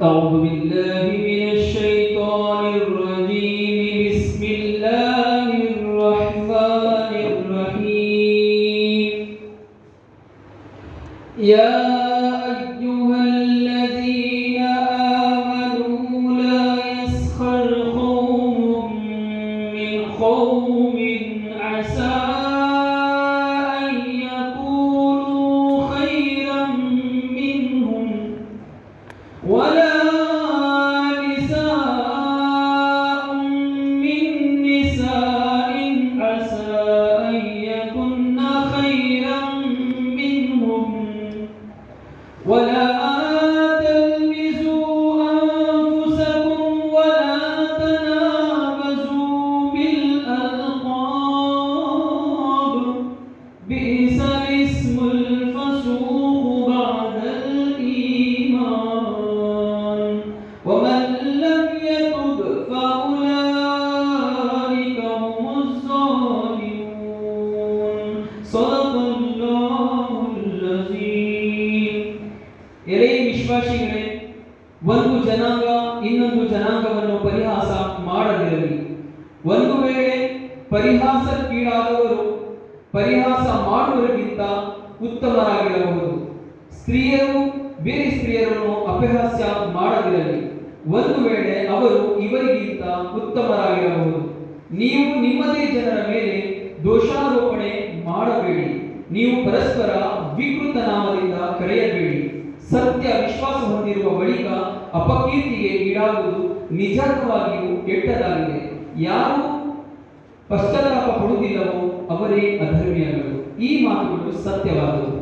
أعوذ بالله من الشيطان الرجيم. بسم الله الرحمن الرحيم. يا أيها الذين آمنوا لا يسخر قوم من قوم عسى أن يكونوا خيرا منهم ولا نساء من نساء عسى أن يكن خيرا منهم ولا تلمزوا أنفسكم ولا تنابزوا بالألقاب بئس الاسم الفسوق بعد الإيمان ومن لم يتب فأولئك هم الظالمون. صدق الله العظيم. ಎಲೈ ವಿಶ್ವಾಸಿಗಳೇ, ಒಂದು ಜನಾಂಗ ಇನ್ನೊಂದು ಜನಾಂಗವನ್ನು ಪರಿಹಾಸ ಮಾಡದಿರಲಿ. ಒಂದು ವೇಳೆ ಪರಿಹಾಸಕ್ಕೀಡಾದವರು ಪರಿಹಾಸ ಮಾಡುವವರಿಗಿಂತ ಉತ್ತಮರಾಗಿರಬಹುದು. ಸ್ತ್ರೀಯರು ಬೇರೆ ಸ್ತ್ರೀಯರನ್ನು ಅಪಹಾಸ್ಯ ಮಾಡದಿರಲಿ. ಒಂದು ವೇಳೆ ಅವರು ಇವರಿಗಿಂತ ಉತ್ತಮರಾಗಿರಬಹುದು. ನೀವು ನಿಮ್ಮದೇ ಜನರ ಮೇಲೆ ದೋಷಾರೋಪಣೆ ಮಾಡಬೇಡಿ. ನೀವು ಪರಸ್ಪರ ವಿಕೃತ ನಾಮದಿಂದ ಕರೆಯಬೇಡಿ. ಸತ್ಯ ವಿಶ್ವಾಸ ಹೊಂದಿರುವ ಬಳಿಕ ಅಪಕೀರ್ತಿಗೆ ಈಡಾಗುವುದು ನಿಜವಾಗಿಯೂ ಕೆಟ್ಟದಾಗಿದೆ. ಯಾರು ಪಶ್ಚಾತ್ತಾಪ ಪಡುವುದಿಲ್ಲವೋ ಅವರೇ ಅಧರ್ಮಿಯಾಗಲು. ಈ ಮಾತುಗಳು ಸತ್ಯವಾದವು.